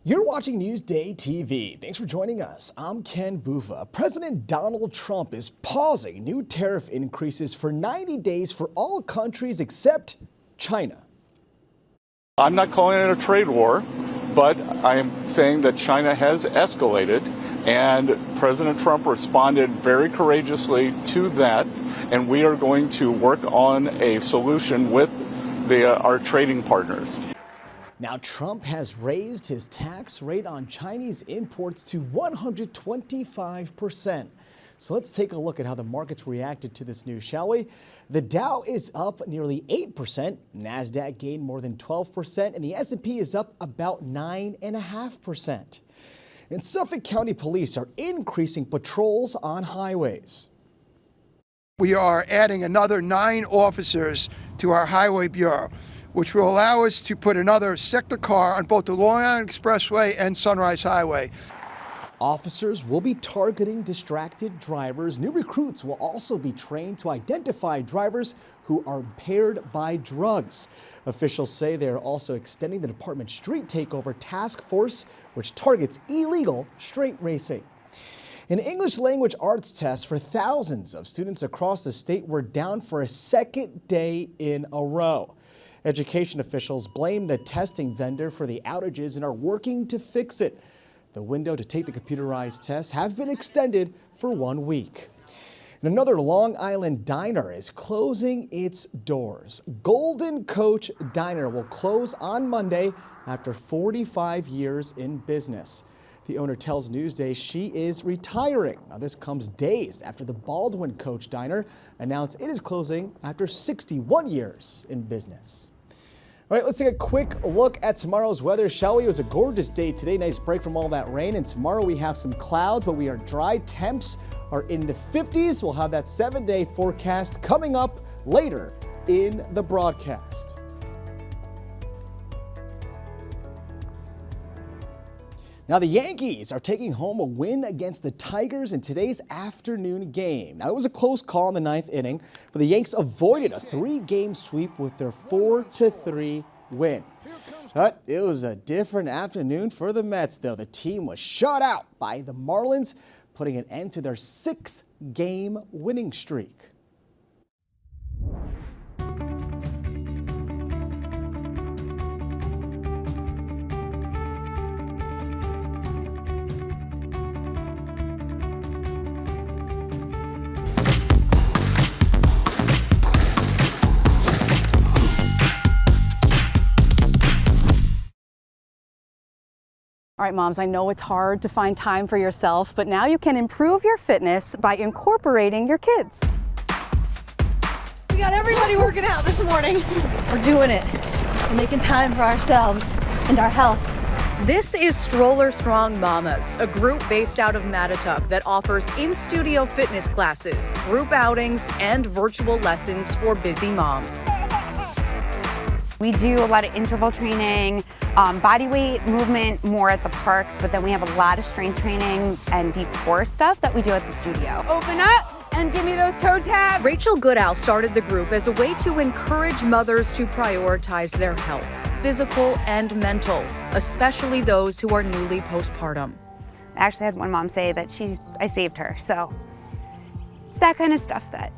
You're watching Newsday TV. Thanks for joining us. I'm Ken Bufa. President Donald Trump is pausing new tariff increases for 90 days for all countries except China. I'm not calling it a trade war, but I am saying that China has escalated, and President Trump responded very courageously to that, and we are going to work on a solution with our trading partners. Now, Trump has raised his tax rate on Chinese imports to 125%. So let's take a look at how the markets reacted to this news, shall we? The Dow is up nearly 8%, NASDAQ gained more than 12%, and the S&P is up about 9.5%. And Suffolk County Police are increasing patrols on highways. We are adding another 9 officers to our Highway Bureau, which will allow us to put another sector car on both the Long Island Expressway and Sunrise Highway. Officers will be targeting distracted drivers. New recruits will also be trained to identify drivers who are impaired by drugs. Officials say they are also extending the department's street takeover task force, which targets illegal straight racing. An English language arts test for thousands of students across the state were down for a second day in a row. Education officials blame the testing vendor for the outages and are working to fix it. The window to take the computerized tests have been extended for 1 week. And another Long Island diner is closing its doors. Golden Coach Diner will close on Monday after 45 years in business. The owner tells Newsday she is retiring. Now, this comes days after the Baldwin Coach Diner announced it is closing after 61 years in business. All right, let's take a quick look at tomorrow's weather, shall we? It was a gorgeous day today. Nice break from all that rain. And tomorrow we have some clouds, but we are dry. Temps are in the 50s. We'll have that 7-day forecast coming up later in the broadcast. Now, the Yankees are taking home a win against the Tigers in today's afternoon game. Now, it was a close call in the 9th inning, but the Yanks avoided a 3-game sweep with their 4-3 win. But it was a different afternoon for the Mets, though. The team was shut out by the Marlins, putting an end to their 6-game winning streak. All right, moms, I know it's hard to find time for yourself, but now you can improve your fitness by incorporating your kids. We got everybody working out this morning. We're doing it. We're making time for ourselves and our health. This is Stroller Mamas, a group based out of Mattituck that offers in-studio fitness classes, group outings, and virtual lessons for busy moms. We do a lot of interval training, body weight movement more at the park, but then we have a lot of strength training and deep core stuff that we do at the studio. Open up and give me those toe tabs. Rachel Goodall started the group as a way to encourage mothers to prioritize their health, physical and mental, especially those who are newly postpartum. I actually had one mom say that I saved her, so it's that kind of stuff that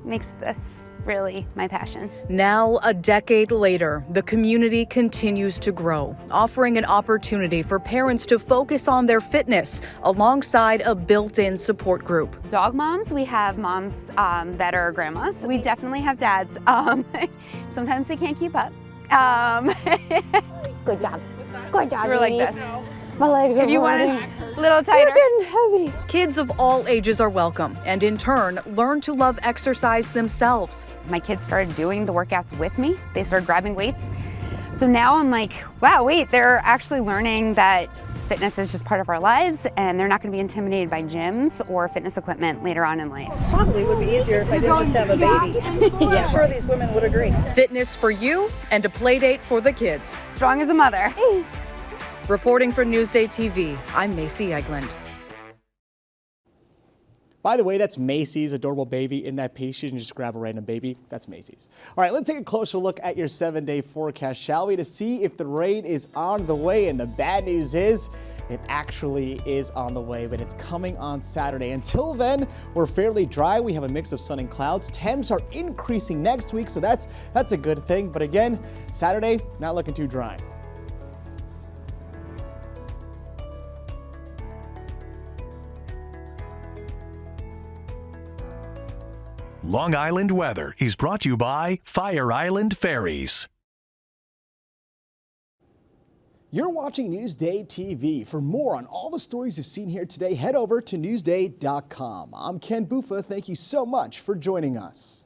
makes this really my passion. Now, a decade later, the community continues to grow, offering an opportunity for parents to focus on their fitness alongside a built-in support group. Dog moms, we have moms that are grandmas. We definitely have dads. Sometimes they can't keep up. Good job. Good job. We're like this. My legs are if you burning. want it a little tighter. They're getting heavy. Kids of all ages are welcome and in turn learn to love exercise themselves. My kids started doing the workouts with me. They started grabbing weights. So now I'm like, wow, wait, they're actually learning that fitness is just part of our lives and they're not going to be intimidated by gyms or fitness equipment later on in life. Probably would be easier if I didn't just have a baby. I'm sure these women would agree. Fitness for you and a play date for the kids. Strong as a mother. Reporting for Newsday TV, I'm Macy Egeland. By the way, that's Macy's adorable baby in that piece. You can just grab a random baby. That's Macy's. All right, let's take a closer look at your 7-day forecast, shall we, to see if the rain is on the way. And the bad news is it actually is on the way, but it's coming on Saturday. Until then, we're fairly dry. We have a mix of sun and clouds. Temps are increasing next week, so that's a good thing. But again, Saturday, not looking too dry. Long Island weather is brought to you by Fire Island Ferries. You're watching Newsday TV. For more on all the stories you've seen here today, head over to newsday.com. I'm Ken Bufa. Thank you so much for joining us.